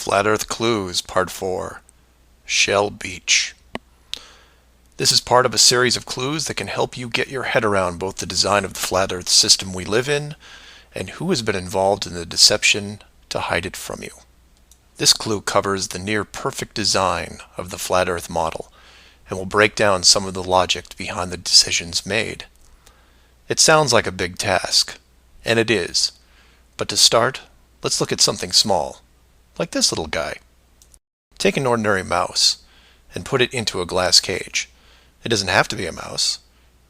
Flat Earth Clues, Part 4, Shell Beach. This is part of a series of clues that can help you get your head around both the design of the flat Earth system we live in and who has been involved in the deception to hide it from you. This clue covers the near-perfect design of the flat Earth model and will break down some of the logic behind the decisions made. It sounds like a big task, and it is, but to start, let's look at something small, like this little guy. Take an ordinary mouse and put it into a glass cage. It doesn't have to be a mouse.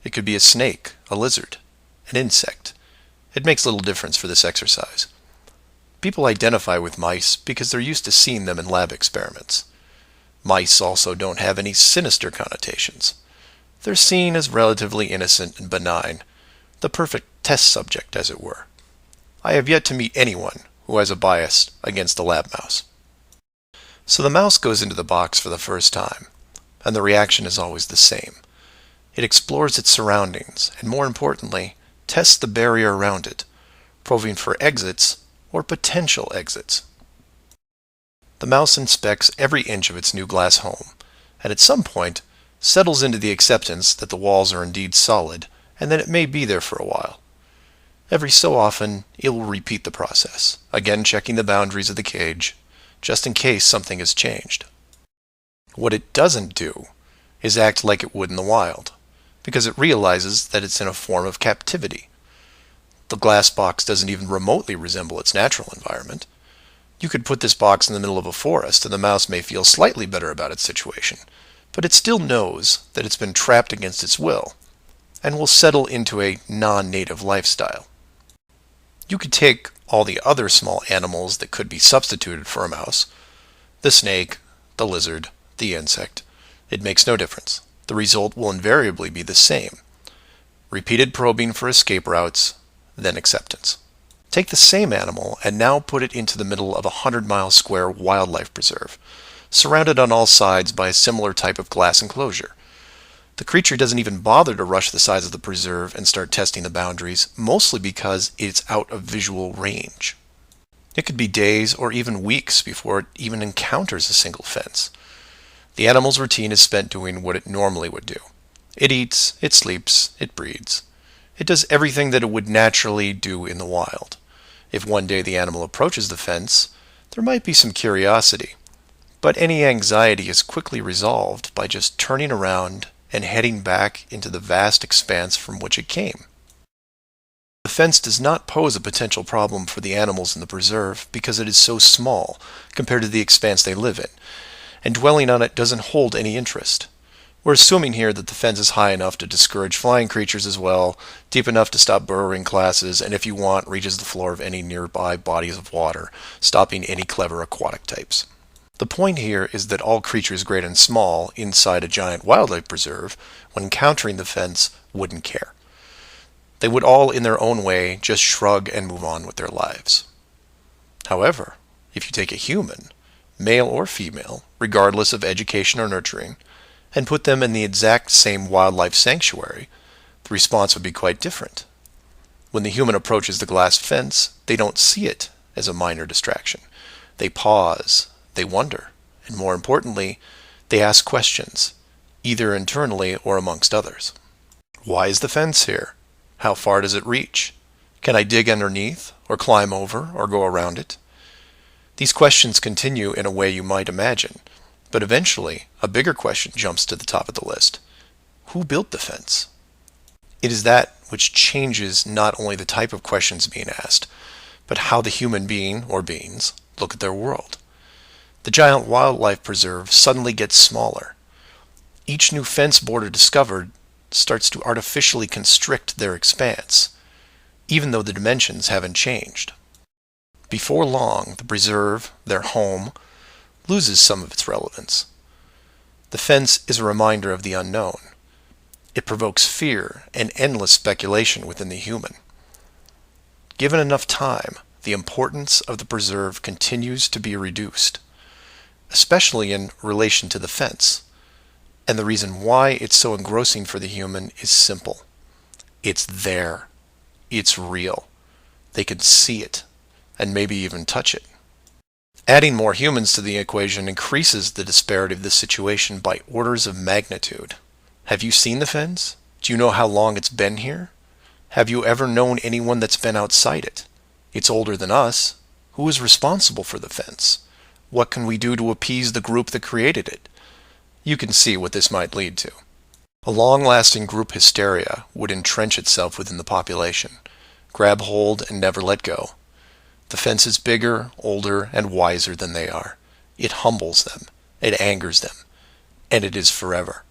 It could be a snake, a lizard, an insect. It makes little difference for this exercise. People identify with mice because they're used to seeing them in lab experiments. Mice also don't have any sinister connotations. They're seen as relatively innocent and benign, the perfect test subject, as it were. I have yet to meet anyone who has a bias against a lab mouse. So the mouse goes into the box for the first time, and the reaction is always the same. It explores its surroundings, and more importantly, tests the barrier around it, probing for exits or potential exits. The mouse inspects every inch of its new glass home, and at some point settles into the acceptance that the walls are indeed solid and that it may be there for a while. Every so often, it will repeat the process, again checking the boundaries of the cage, just in case something has changed. What it doesn't do is act like it would in the wild, because it realizes that it's in a form of captivity. The glass box doesn't even remotely resemble its natural environment. You could put this box in the middle of a forest and the mouse may feel slightly better about its situation, but it still knows that it's been trapped against its will, and will settle into a non-native lifestyle. You could take all the other small animals that could be substituted for a mouse, the snake, the lizard, the insect. It makes no difference. The result will invariably be the same. Repeated probing for escape routes, then acceptance. Take the same animal and now put it into the middle of a 100-mile square wildlife preserve, surrounded on all sides by a similar type of glass enclosure. The creature doesn't even bother to rush the size of the preserve and start testing the boundaries, mostly because it's out of visual range. It could be days or even weeks before it even encounters a single fence. The animal's routine is spent doing what it normally would do. It eats, it sleeps, it breeds. It does everything that it would naturally do in the wild. If one day the animal approaches the fence, there might be some curiosity, but any anxiety is quickly resolved by just turning around and heading back into the vast expanse from which it came. The fence does not pose a potential problem for the animals in the preserve because it is so small compared to the expanse they live in, and dwelling on it doesn't hold any interest. We're assuming here that the fence is high enough to discourage flying creatures as well, deep enough to stop burrowing classes, and if you want, reaches the floor of any nearby bodies of water, stopping any clever aquatic types. The point here is that all creatures great and small inside a giant wildlife preserve, when encountering the fence, wouldn't care. They would all, in their own way, just shrug and move on with their lives. However, if you take a human, male or female, regardless of education or nurturing, and put them in the exact same wildlife sanctuary, the response would be quite different. When the human approaches the glass fence, they don't see it as a minor distraction. They pause. They wonder, and more importantly, they ask questions, either internally or amongst others. Why is the fence here? How far does it reach? Can I dig underneath, or climb over, or go around it? These questions continue in a way you might imagine, but eventually a bigger question jumps to the top of the list. Who built the fence? It is that which changes not only the type of questions being asked, but how the human being, or beings, look at their world. The giant wildlife preserve suddenly gets smaller. Each new fence border discovered starts to artificially constrict their expanse, even though the dimensions haven't changed. Before long, the preserve, their home, loses some of its relevance. The fence is a reminder of the unknown. It provokes fear and endless speculation within the human. Given enough time, the importance of the preserve continues to be reduced, especially in relation to the fence. And the reason why it's so engrossing for the human is simple. It's there. It's real. They can see it, and maybe even touch it. Adding more humans to the equation increases the disparity of the situation by orders of magnitude. Have you seen the fence? Do you know how long it's been here? Have you ever known anyone that's been outside it? It's older than us. Who is responsible for the fence? What can we do to appease the group that created it? You can see what this might lead to. A long-lasting group hysteria would entrench itself within the population, grab hold and never let go. The fence is bigger, older, and wiser than they are. It humbles them, it angers them, and it is forever.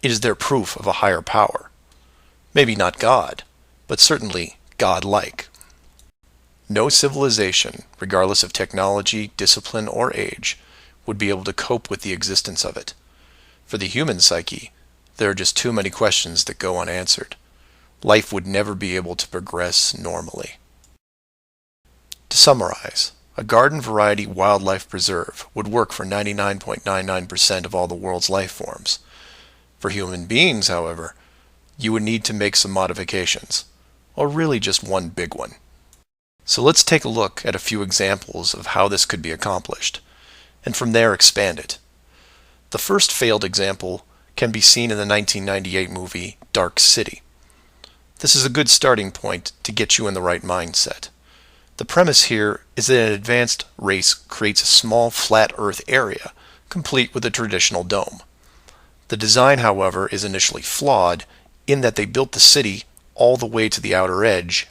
It is their proof of a higher power. Maybe not God, but certainly God-like. No civilization, regardless of technology, discipline, or age, would be able to cope with the existence of it. For the human psyche, there are just too many questions that go unanswered. Life would never be able to progress normally. To summarize, a garden variety wildlife preserve would work for 99.99% of all the world's life forms. For human beings, however, you would need to make some modifications, or really just one big one. So let's take a look at a few examples of how this could be accomplished, and from there expand it. The first failed example can be seen in the 1998 movie Dark City. This is a good starting point to get you in the right mindset. The premise here is that an advanced race creates a small flat Earth area, complete with a traditional dome. The design, however, is initially flawed in that they built the city all the way to the outer edge,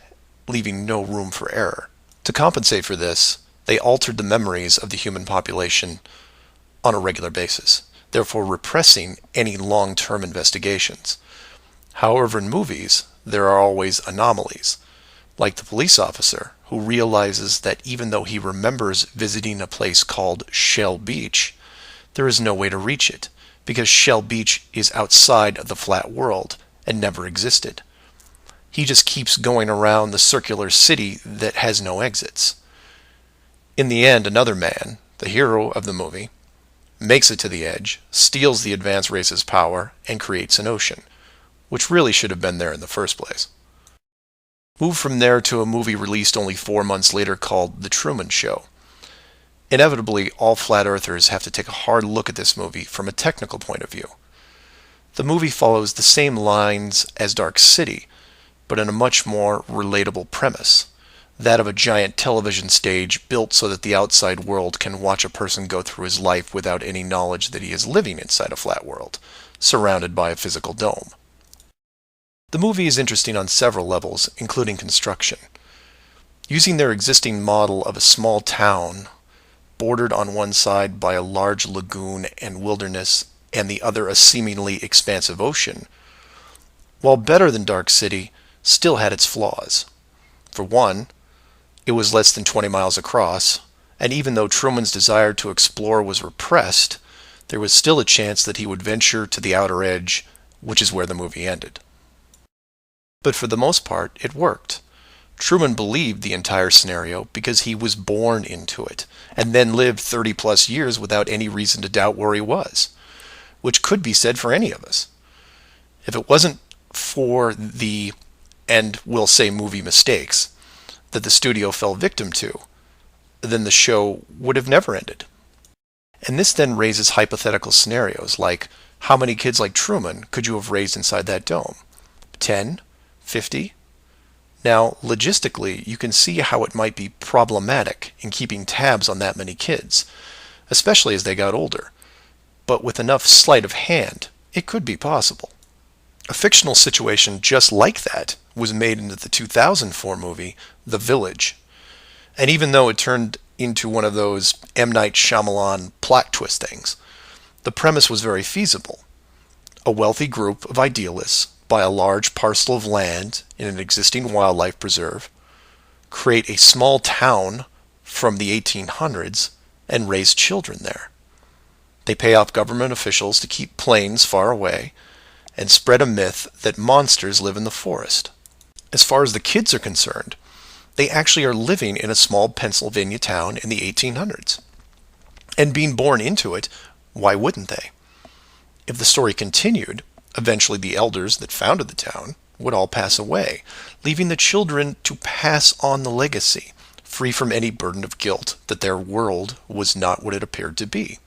leaving no room for error. To compensate for this, they altered the memories of the human population on a regular basis, therefore repressing any long-term investigations. However, in movies, there are always anomalies, like the police officer who realizes that even though he remembers visiting a place called Shell Beach, there is no way to reach it, because Shell Beach is outside of the flat world and never existed. He just keeps going around the circular city that has no exits. In the end, another man, the hero of the movie, makes it to the edge, steals the advanced race's power, and creates an ocean, which really should have been there in the first place. Move from there to a movie released only 4 months later called The Truman Show. Inevitably, all flat earthers have to take a hard look at this movie from a technical point of view. The movie follows the same lines as Dark City, but in a much more relatable premise, that of a giant television stage built so that the outside world can watch a person go through his life without any knowledge that he is living inside a flat world, surrounded by a physical dome. The movie is interesting on several levels, including construction. Using their existing model of a small town, bordered on one side by a large lagoon and wilderness, and the other a seemingly expansive ocean, while better than Dark City, still had its flaws. For one, it was less than 20 miles across, and even though Truman's desire to explore was repressed, there was still a chance that he would venture to the outer edge, which is where the movie ended. But for the most part, it worked. Truman believed the entire scenario because he was born into it, and then lived 30-plus years without any reason to doubt where he was, which could be said for any of us. If it wasn't for the, and we'll say movie mistakes, that the studio fell victim to, then the show would have never ended. And this then raises hypothetical scenarios like, how many kids like Truman could you have raised inside that dome? 10? 50? Now, logistically, you can see how it might be problematic in keeping tabs on that many kids, especially as they got older. But with enough sleight of hand, it could be possible. A fictional situation just like that was made into the 2004 movie, The Village. And even though it turned into one of those M. Night Shyamalan plot twist things, the premise was very feasible. A wealthy group of idealists buy a large parcel of land in an existing wildlife preserve, create a small town from the 1800s, and raise children there. They pay off government officials to keep planes far away, and spread a myth that monsters live in the forest. As far as the kids are concerned, they actually are living in a small Pennsylvania town in the 1800s. And being born into it, why wouldn't they? If the story continued, eventually the elders that founded the town would all pass away, leaving the children to pass on the legacy, free from any burden of guilt that their world was not what it appeared to be.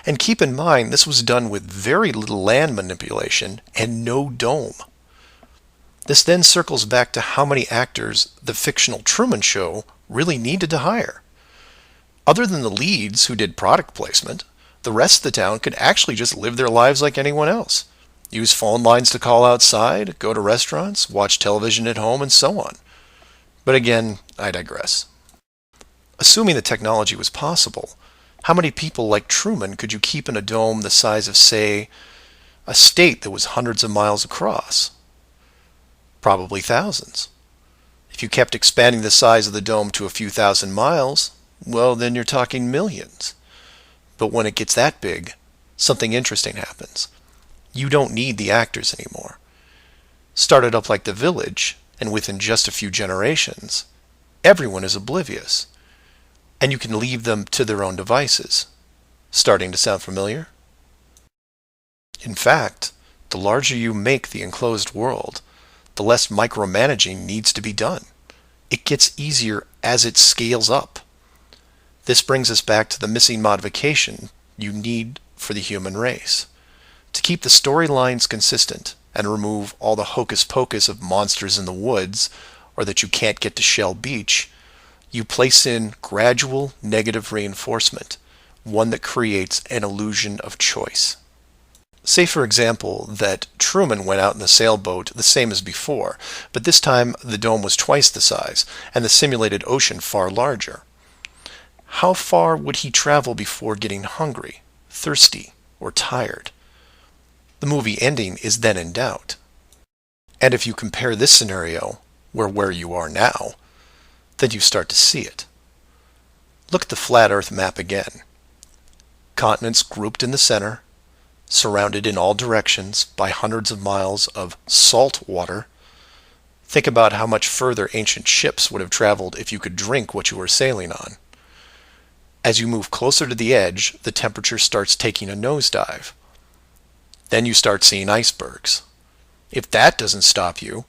And keep in mind, this was done with very little land manipulation and no dome. This then circles back to how many actors the fictional Truman Show really needed to hire. Other than the leads who did product placement, the rest of the town could actually just live their lives like anyone else. Use phone lines to call outside, go to restaurants, watch television at home, and so on. But again, I digress. Assuming the technology was possible, how many people like Truman could you keep in a dome the size of, say, a state that was hundreds of miles across? Probably thousands. If you kept expanding the size of the dome to a few thousand miles, well, then you're talking millions. But when it gets that big, something interesting happens. You don't need the actors anymore. Start it up like The Village, and within just a few generations, everyone is oblivious. And you can leave them to their own devices. Starting to sound familiar? In fact, the larger you make the enclosed world, the less micromanaging needs to be done. It gets easier as it scales up. This brings us back to the missing modification you need for the human race. To keep the storylines consistent and remove all the hocus pocus of monsters in the woods or that you can't get to Shell Beach, you place in gradual negative reinforcement, one that creates an illusion of choice. Say, for example, that Truman went out in the sailboat the same as before, but this time the dome was twice the size and the simulated ocean far larger. How far would he travel before getting hungry, thirsty, or tired? The movie ending is then in doubt. And if you compare this scenario where you are now, then you start to see it. Look at the flat Earth map again. Continents grouped in the center, surrounded in all directions by hundreds of miles of salt water. Think about how much further ancient ships would have traveled if you could drink what you were sailing on. As you move closer to the edge, the temperature starts taking a nosedive. Then you start seeing icebergs. If that doesn't stop you,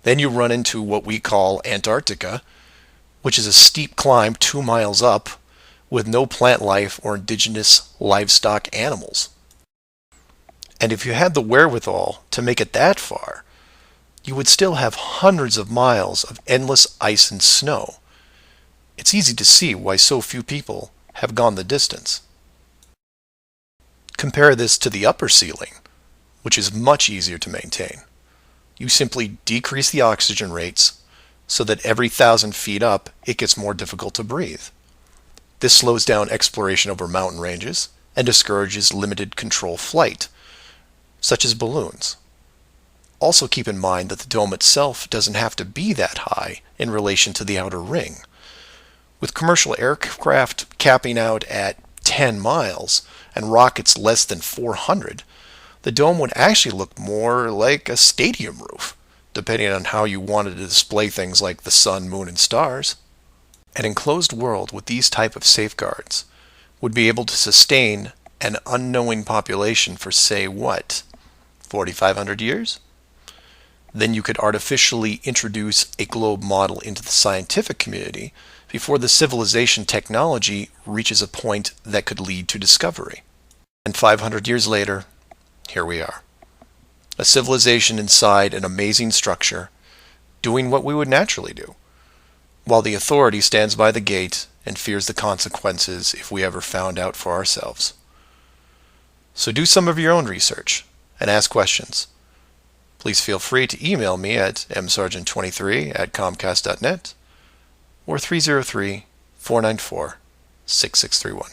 then you run into what we call Antarctica, which is a steep climb 2 miles up with no plant life or indigenous livestock animals. And if you had the wherewithal to make it that far, you would still have hundreds of miles of endless ice and snow. It's easy to see why so few people have gone the distance. Compare this to the upper ceiling, which is much easier to maintain. You simply decrease the oxygen rates so that every 1,000 feet up, it gets more difficult to breathe. This slows down exploration over mountain ranges and discourages limited control flight, such as balloons. Also keep in mind that the dome itself doesn't have to be that high in relation to the outer ring. With commercial aircraft capping out at 10 miles and rockets less than 400, the dome would actually look more like a stadium roof, depending on how you wanted to display things like the sun, moon, and stars. An enclosed world with these type of safeguards would be able to sustain an unknowing population for, say, what, 4,500 years? Then you could artificially introduce a globe model into the scientific community before the civilization technology reaches a point that could lead to discovery. And 500 years later, here we are. A civilization inside an amazing structure, doing what we would naturally do, while the authority stands by the gate and fears the consequences if we ever found out for ourselves. So do some of your own research and ask questions. Please feel free to email me at msargent23@comcast.net or 303-494-6631.